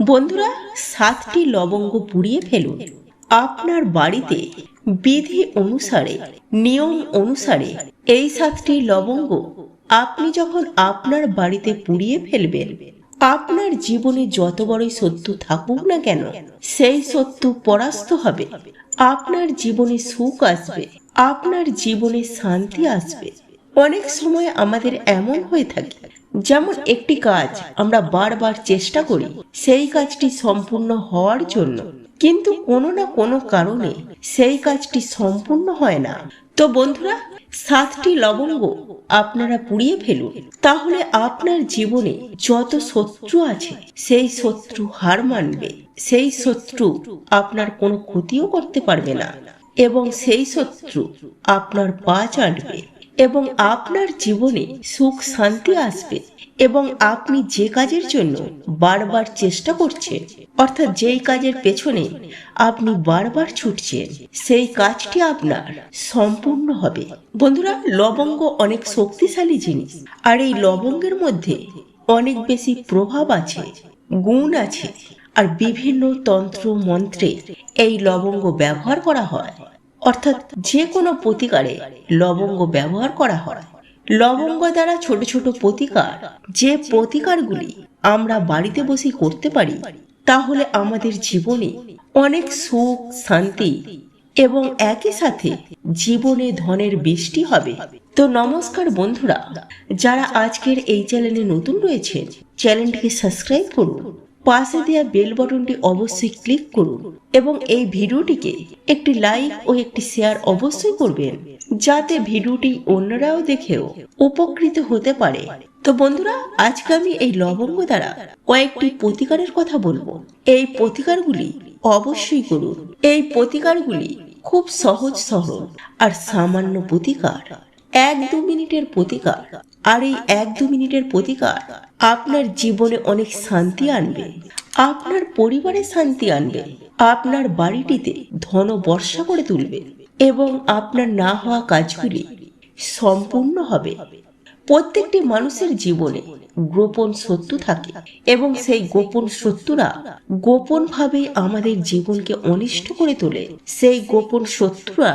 বন্ধুরা, 7টি লবঙ্গ পুড়িয়ে ফেলুন। আপনার বাড়িতে বিধি অনুসারে, নিয়ম অনুসারে এই 7টি লবঙ্গ আপনি যখন আপনার বাড়িতে পুড়িয়ে ফেলবেন, আপনার জীবনে যত বড়ই শত্রু থাকুক না কেন, সেই শত্রু পরাস্ত হবে। আপনার জীবনে সুখ আসবে, আপনার জীবনে শান্তি আসবে। অনেক সময় আমাদের এমন হয়ে থাকে, যেমন একটি কাজ আমরা বারবার চেষ্টা করি সেই কাজটি সম্পূর্ণ হওয়ার জন্য, কিন্তু কোনো না কোনো কারণে সেই কাজটি সম্পূর্ণ হয় না। তো বন্ধুরা, 7টি লবঙ্গ আপনারা পুড়িয়ে ফেলুন, তাহলে আপনার জীবনে যত শত্রু আছে সেই শত্রু হার মানবে, সেই শত্রু আপনার কোনো ক্ষতিও করতে পারবে না, এবং সেই শত্রু আপনার পা চাটবে, এবং আপনার জীবনে সুখ শান্তি আসবে। এবং আপনি যে কাজের জন্য বারবার চেষ্টা করছেন, অর্থাৎ যেই কাজের পেছনে আপনি বারবার ছুটছেন, সেই কাজটি আপনার সম্পূর্ণ হবে। বন্ধুরা, লবঙ্গ অনেক শক্তিশালী জিনিস, আর এই লবঙ্গের মধ্যে অনেক বেশি প্রভাব আছে, গুণ আছে, আর বিভিন্ন তন্ত্র মন্ত্রে এই লবঙ্গ ব্যবহার করা হয়, অর্থাৎ যে কোনো প্রতিকারে লবঙ্গ ব্যবহার করা হয়। লবঙ্গ দ্বারা ছোট ছোট প্রতিকার, যে প্রতিকারগুলি আমরা বাড়িতে বসে করতে পারি, তাহলে আমাদের জীবনে অনেক সুখ শান্তি এবং একই সাথে জীবনে ধনের বৃষ্টি হবে। তো নমস্কার বন্ধুরা, যারা আজকের এই চ্যানেলে নতুন রয়েছেন, চ্যানেলটিকে সাবস্ক্রাইব করুন, পাশে দেওয়া বেল বাটনটি অবশ্যই ক্লিক করুন, এবং এই ভিডিওটিকে একটি লাইক ও একটি শেয়ার অবশ্যই করবেন, যাতে ভিডিওটি অন্যরাও দেখেও উপকৃত হতে পারে। তো বন্ধুরা, আজকে আমি এই লবঙ্গ দ্বারা কয়েকটি প্রতিকারের কথা বলবো। এই প্রতিকারগুলি অবশ্যই করুন। এই প্রতিকারগুলি খুব সহজ সরল আর সামান্য প্রতিকার, 1-2 মিনিটের প্রতিকার। আর এই 1-2 মিনিটের প্রতিকার আপনার জীবনে অনেক শান্তি আনবে, আপনার পরিবারে শান্তি আনবে, আপনার বাড়িটিতে ধন বর্ষা করে তুলবে, এবং আপনার না হওয়া কাজগুলি সম্পূর্ণ হবে। প্রত্যেকটি মানুষের জীবনে গোপন শত্রু থাকে, এবং সেই গোপন শত্রুরা গোপন ভাবে আমাদের জীবনকে অনিষ্ট করে তোলে। সেই গোপন শত্রুরা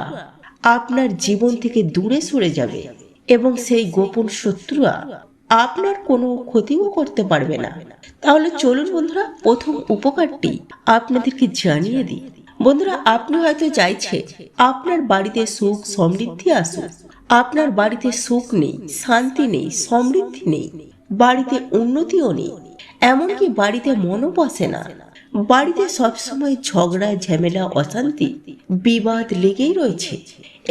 আপনার জীবন থেকে দূরে সরে যাবে, এবং সেই গোপন শত্রুরা আপনার কোনো ক্ষতিও করতে পারবে না। তাহলে চলুন বন্ধুরা, প্রথম উপকারটি আপনাদেরকে জানিয়ে দিই। বন্ধুরা, আপনি হয়তো চাইছেন আপনার বাড়িতে সুখ সমৃদ্ধি আসুক। আপনার বাড়িতে সুখ নেই, শান্তি নেই, সমৃদ্ধি নেই, বাড়িতে উন্নতিও নেই, এমনকি বাড়িতে মনও বসে না। বাড়িতে সবসময় ঝগড়া ঝামেলা অশান্তি বিবাদ লেগেই রয়েছে,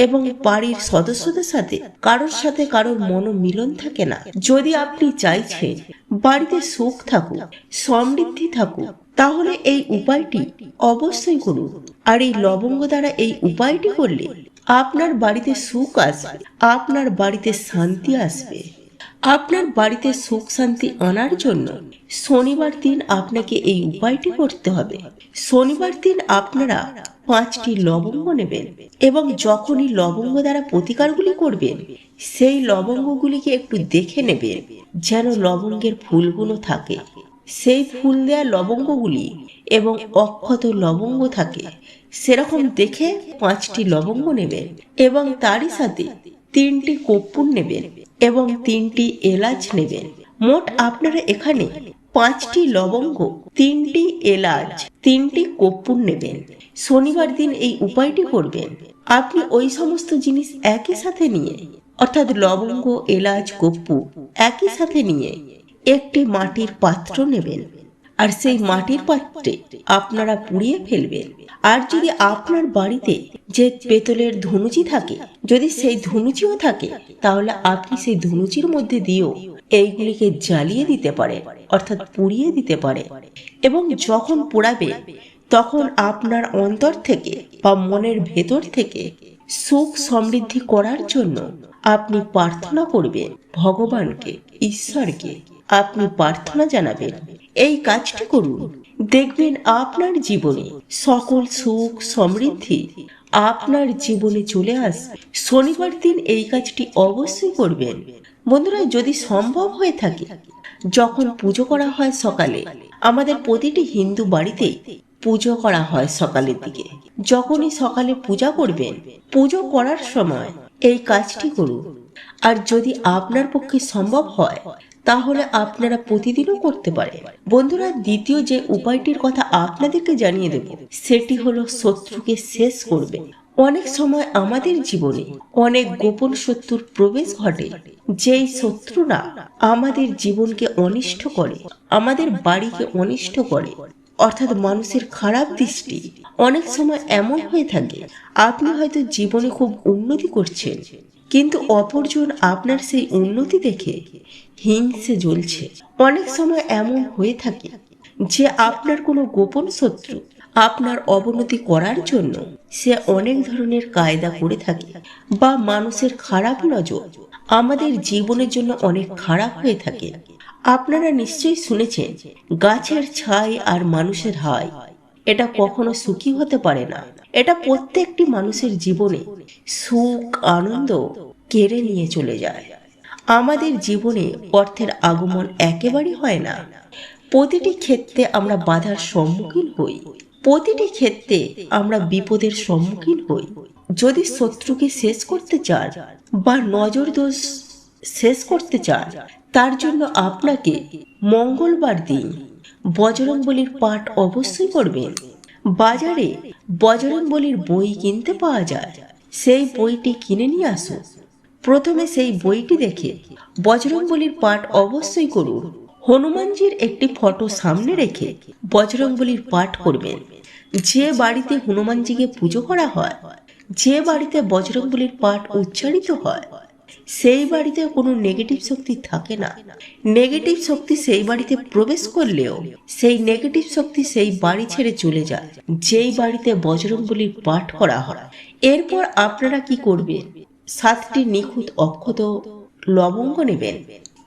এবং বাড়ির সদস্যদের সাথে কারোর মনোমিলন থাকে না। যদি আপনি চাইছেন বাড়িতে সুখ থাকুক, সমৃদ্ধি থাকুক, তাহলে এই উপায়টি অবশ্যই করুন। আর এই লবঙ্গ দ্বারা এই উপায়টি করলে আপনার বাড়িতে সুখ আসবে, আপনার বাড়িতে শান্তি আসবে। আপনার বাড়িতে সুখ শান্তি আনার জন্য শনিবার দিন আপনাকে এই উপায়টি করতে হবে। শনিবার দিন আপনারা 5টি লবঙ্গ নেবেন, এবং যখনই লবঙ্গ দ্বারা প্রতিকারগুলি করবেন, সেই লবঙ্গগুলিকে একটু দেখে নেবেন যেন লবঙ্গের ফুলগুলো থাকে, সেই ফুল দেওয়া লবঙ্গগুলি এবং অক্ষত লবঙ্গ থাকে, সেরকম দেখে 5টি লবঙ্গ নেবেন, এবং তারই সাথে 3টি কর্পূর নেবেন এবং 3টি এলাচ নেবেন। মোট আপনারা এখানে 5টি লবঙ্গ, 3টি এলাচ, 3টি কর্পূর নেবেন। শনিবার দিন এই উপায়টি করবেন। আপনি ওই সমস্ত জিনিস একই সাথে নিয়ে, অর্থাৎ লবঙ্গ, এলাচ, কর্পূর একই সাথে নিয়ে একটি মাটির পাত্র নেবেন, আর সেই মাটির পাত্রে আপনারা পুড়িয়ে ফেলবেন। আর যদি আপনার বাড়িতে যে পেতলের ধনুচি থাকে, যদি সেই ধনুচিও থাকে, তাহলে আপনি সেই ধনুচির মধ্যে দিয়েও এইগুলিকে জ্বালিয়ে দিতে পারে, অর্থাৎ পুড়িয়ে দিতে পারে। এবং যখন পোড়াবে, তখন আপনার অন্তর থেকে বা মনের ভেতর থেকে সুখ সমৃদ্ধি করার জন্য আপনি প্রার্থনা করবেন ভগবানকে, ঈশ্বরকে। আপনি প্রার্থনা জানাবেন, এই কাজটি করুন, দেখবেন আপনার জীবনে সকল সুখ সমৃদ্ধি আপনার জীবনে চলে আসবে। শনিবার দিন এই কাজটি অবশ্যই করবেন। বন্ধুরা, যদি সম্ভব হয়ে থাকে যখন পুজো করা হয় সকালে, আমাদের প্রতিটি হিন্দু বাড়িতে পুজো করা হয় সকালের দিকে। যখনই সকালে পূজা করবেন, পুজো করার সময় এই কাজটি করুন। আর যদি আপনার পক্ষে সম্ভব হয় তাহলে আপনারা প্রতিদিনও করতে পারেন। বন্ধুরা, দ্বিতীয় যে উপায়টির কথা আপনাদেরকে জানিয়ে দেব, সেটি হলো শত্রুকে শেষ করবে। অনেক সময় আমাদের জীবনে অনেক গোপন শত্রুর প্রবেশ ঘটে, যেই শত্রুরা আমাদের জীবনকে অনিষ্ট করে, আমাদের বাড়িকে অনিষ্ট করে, অর্থাৎ মানুষের খারাপ দৃষ্টি। অনেক সময় এমন হয়ে থাকে, আপনি হয়তো জীবনে খুব উন্নতি করছেন, কিন্তু অপরজন আপনার সেই উন্নতি দেখে হিংসে জ্বলছে। অনেক সময় এমন হয়ে থাকে যে আপনার কোনো গোপন শত্রু আপনার অবনতি করার জন্য সে অনেক ধরনের কায়দা করে থাকে, বা মানুষের খারাপ নজর আমাদের জীবনের জন্য অনেক খারাপ হয়ে থাকে। আপনারা নিশ্চয়ই শুনেছেন, গাছের ছাই আর মানুষের হাই এটা কখনো সুখী হতে পারে না। এটা প্রত্যেকটি মানুষের জীবনে সুখ আনন্দ কেড়ে নিয়ে চলে যায়। আমাদের জীবনে অর্থের আগমন একেবারেই হয় না। প্রতিটি ক্ষেত্রে আমরা বাধার সম্মুখীন হই, প্রতিটি ক্ষেত্রে আমরা বিপদের সম্মুখীন হই। যদি শত্রুকে শেষ করতে চান বা নজর দোষ শেষ করতে চান, তার জন্য আপনাকে মঙ্গলবার দিন বজরংবলীর পাঠ অবশ্যই করবেন। বাজারে বজরংবলীর বই কিনতে পাওয়া যায়, সেই বইটি কিনে নিয়ে আসুন। প্রথমে সেই বইটি দেখে বজরংবলীর পাঠ অবশ্যই করুন। হনুমানজির একটি ফটো সামনে রেখে বজরংবলীর পাঠ করবেন। যে বাড়িতে হনুমানজিকে পুজো করা হয়, যে বাড়িতে বজরংবলীর পাঠ উচ্চারিত হয়, সেই বাড়িতে কোনো নেগেটিভ শক্তি থাকে না। নেগেটিভ শক্তি সেই বাড়িতে প্রবেশ করলেও সেই নেগেটিভ শক্তি সেই বাড়ি ছেড়ে চলে যায়, যেই বাড়িতে বজরংবলীর পাঠ করা হয়। এরপর আপনারা কি করবেন, 7টি নিখুঁত অক্ষত লবঙ্গ নেবেন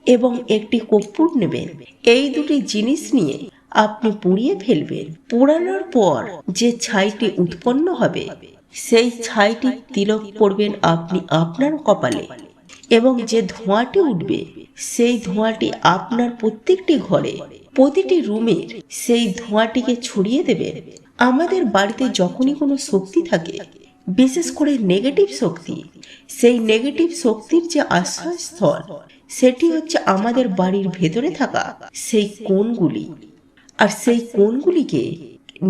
এবং একটি কর্পূর নেবেন। এই দুটি জিনিস নিয়ে আপনি পুড়িয়ে ফেলবেন। পোড়ানোর পর যে ছাইটি উৎপন্ন হবে, সেই ছাইটি তিলক করবেন আপনি আপনার কপালে, এবং যে ধোঁয়াটি উঠবে সেই ধোঁয়াটি আপনার প্রত্যেকটি ঘরে, প্রতিটি রুমের সেই ধোঁয়াটিকে ছড়িয়ে দেবেন। আমাদের বাড়িতে যখনই কোনো শক্তি থাকে, বিশেষ করে নেগেটিভ শক্তি, সেই নেগেটিভ শক্তির যে আশ্রয়স্থল, সেটি হচ্ছে আমাদের বাড়ির ভেতরে থাকা সেই কোণগুলি। আর সেই কোণগুলিকে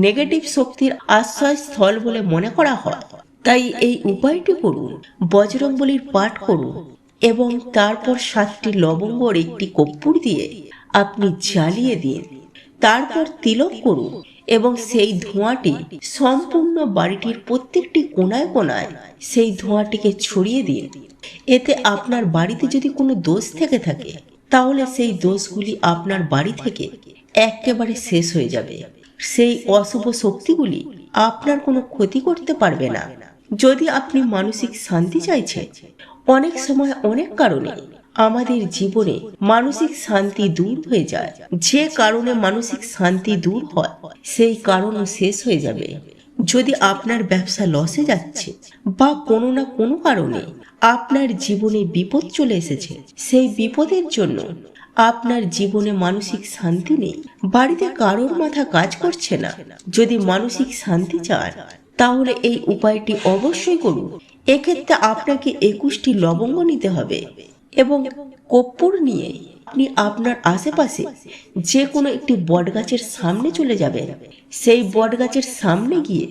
নেগেটিভ শক্তির আশ্রয়স্থল বলে মনে করা হয়। তাই এই উপায়টি করুন, বজরংবলীর পাঠ করুন এবং তারপর 7টি লবঙ্গর একটি কর্পূর দিয়ে আপনি জ্বালিয়ে দিন। তারপর তিলক করুন এবং সেই ধোঁয়াটি সম্পূর্ণ বাড়িটির প্রত্যেকটি কোণায় কোণায় সেই ধোঁয়াটিকে ছড়িয়ে দিন। এতে আপনার বাড়িতে যদি কোনো দোষ থেকে থাকে, তাহলে সেই দোষগুলি আপনার বাড়ি থেকে একেবারে শেষ হয়ে যাবে। সেই অশুভ শক্তিগুলি আপনার কোনো ক্ষতি করতে পারবে না। যদি আপনি মানসিক শান্তি চাইছেন, অনেক সময় অনেক কারণে আমাদের জীবনে মানসিক শান্তি দূর হয়ে যায়। যে কারণে মানসিক শান্তি দূর হয়, সেই কারণও শেষ হয়ে যাবে। যদি আপনার ব্যবসা লসে যাচ্ছে বা কোনো না কোনো কারণে আপনার জীবনে বিপদ চলে এসেছে, সেই বিপদের জন্য আপনার জীবনে মানসিক শান্তি নেই, বাড়িতে কারোর মাথা কাজ করছে না, যদি মানসিক শান্তি চান তাহলে এই উপায়টি অবশ্যই করুন। এক্ষেত্রে আপনাকে 21টি লবঙ্গ নিতে হবে এবং কর্পূর নিয়ে আপনি আপনার আশেপাশে যে কোনো একটি বটগাছের সামনে চলে যাবেন। সেই বটগাছের সামনে গিয়ে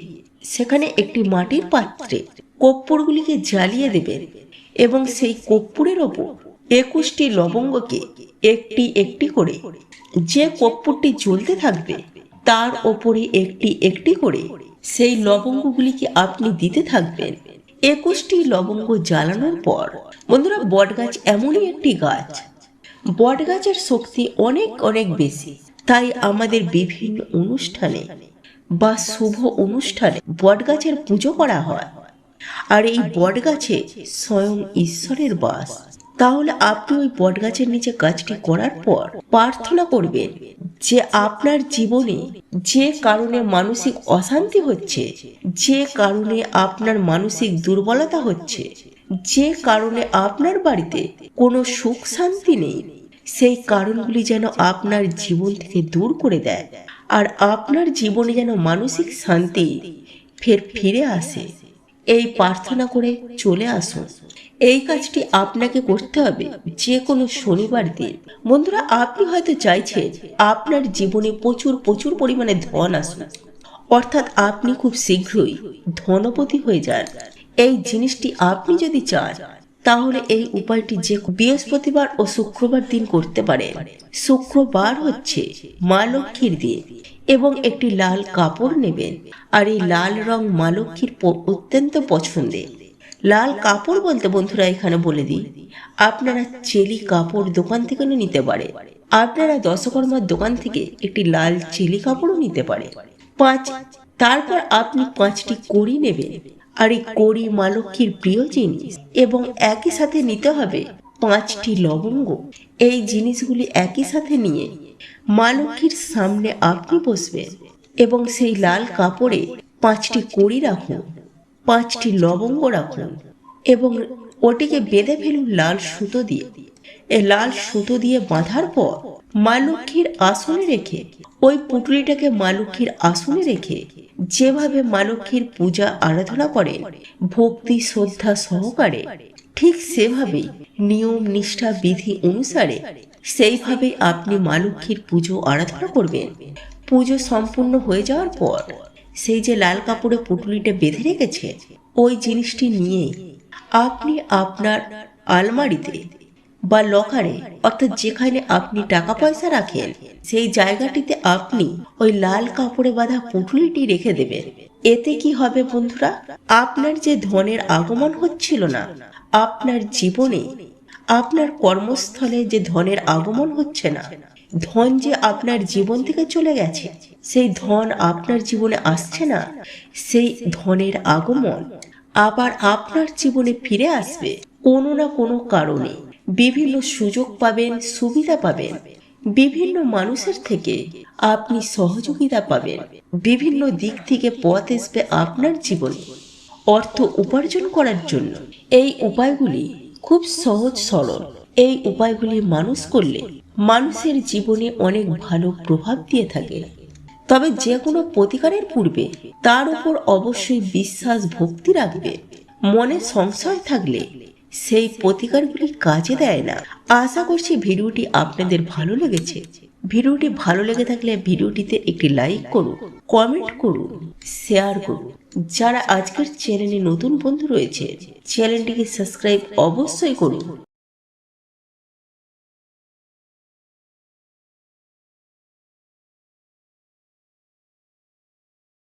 সেখানে একটি মাটির পাত্রে কর্পূরগুলিকে জ্বালিয়ে দেবেন এবং সেই কর্পূরের ওপর 21টি লবঙ্গকে একটি একটি করে, যে কর্পূরটি জ্বলতে থাকবে তার ওপরে একটি একটি করে সেই লবঙ্গগুলিকে আপনি দিতে থাকবেন। 21টি লবঙ্গ জ্বালানোর পর, বন্ধুরা, বটগাছ এমনই একটি গাছ, বটগাছের শক্তি অনেক অনেক বেশি। তাই আমাদের বিভিন্ন অনুষ্ঠানে বা শুভ অনুষ্ঠানে বটগাছের পুজো করা হয়। আর এই বটগাছে স্বয়ং ঈশ্বরের বাস। তাহলে আপনি ওই বটগাছের নিচে কাজটি করার পর প্রার্থনা করবেন যে আপনার জীবনে যে কারণে মানসিক অশান্তি হচ্ছে, যে কারণে আপনার মানসিক দুর্বলতা হচ্ছে, যে কারণে আপনার বাড়িতে কোনো সুখ শান্তি নেই, সেই কারণগুলি যেন আপনার জীবন থেকে দূর করে দেয়, আর আপনার জীবনে যেন মানসিক শান্তি ফিরে আসে। এই প্রার্থনা করে চলে আসুন। এই কাজটি আপনাকে করতে হবে যে কোনো শনিবার দিন। বন্ধুরা, আপনি হয়তো চাইছেন আপনার জীবনে প্রচুর প্রচুর পরিমাণে ধন আসুন, অর্থাৎ আপনি খুব শীঘ্রই ধনপতি হয়ে যান। এই জিনিসটি আপনি যদি চান তাহলে এই উপায়টি যে বৃহস্পতিবার ও শুক্রবার দিন করতে পারেন। শুক্রবার হচ্ছে মা লক্ষ্মীর দিন এবং একটি লাল কাপড় নেবেন, আর এই লাল রং মা লক্ষ্মীর অত্যন্ত পছন্দের। লাল কাপড় বলতে বন্ধুরা এখানে বলে দিই, আপনারা চেলি কাপড় দোকান থেকে নিতে পারে, আপনারা দশকর্মার দোকান থেকে একটি লাল চেলি কাপড়ও নিতে পারে। তারপর আপনি 5টি কড়ি নেবেন, আর এই কড়ি মা লক্ষ্মীর প্রিয় জিনিস, এবং একই সাথে নিতে হবে 5টি লবঙ্গ। এই জিনিসগুলি একই সাথে নিয়ে মা লক্ষ্মীর সামনে আপনি বসবেন এবং সেই লাল কাপড়ে 5টি কড়ি রাখুন, 5টি লবঙ্গ রাখুন এবং ওটিকে বেঁধে ফেলুন লাল সুতো দিয়ে। এই লাল সুতো দিয়ে বাঁধার পর মা লক্ষ্মীর আসনে রেখে, ওই পুটুলিটাকে মা লক্ষ্মীর আসনে রেখে যেভাবে মা লক্ষ্মীর পূজা আরাধনা করেন ভক্তি শ্রদ্ধা সহকারে, ঠিক সেভাবেই নিয়ম নিষ্ঠা বিধি অনুসারে সেইভাবেই আপনি মা লক্ষ্মীর পুজো আরাধনা করবেন। পুজো সম্পূর্ণ হয়ে যাওয়ার পর সেই যে লাল কাপড়ে পুটুলিটা বেঁধে রেখেছে, ওই জিনিসটি নিয়ে আপনি আপনার আলমারিতে বা লকারে, অর্থাৎ যেখানে আপনি টাকা পয়সা রাখেন, সেই জায়গাটিতে আপনি ওই লাল কাপড়ে বাঁধা পুটুলিটি রেখে দেবেন। এতে কি হবে বন্ধুরা, আপনার যে ধনের আগমন হচ্ছিল না, আপনার জীবনে আপনার কর্মস্থলে যে ধনের আগমন হচ্ছে না, ধন যে আপনার জীবন থেকে চলে গেছে, সেই ধন আপনার জীবনে আসছে না, সেই ধনের আগমন আবার আপনার জীবনে ফিরে আসবে কোনো না কোনো কারণে। বিভিন্ন সুযোগ পাবেন, সুবিধা পাবেন, বিভিন্ন মানুষের থেকে আপনি সহযোগিতা পাবেন, বিভিন্ন দিক থেকে পথ আসবে আপনার জীবনে অর্থ উপার্জন করার জন্য। এই উপায়গুলি খুব সহজ সরল। এই উপায়গুলি মানুষ করলে মানুষের জীবনে অনেক ভালো প্রভাব দিয়ে থাকে। তবে যে কোনো প্রতিকারের পূর্বে তার উপর অবশ্যই বিশ্বাস ভক্তি রাখবে। মনে সংশয় থাকলে সেই প্রতিকারগুলি কাজে দেয় না। আশা করছি ভিডিওটি আপনাদের ভালো লেগেছে। ভিডিওটি ভালো লেগে থাকলে ভিডিওটিতে একটি লাইক করুন, কমেন্ট করুন, শেয়ার করুন। যারা আজকের চ্যানেলে নতুন বন্ধু রয়েছে, চ্যানেলটিকে সাবস্ক্রাইব অবশ্যই করুন।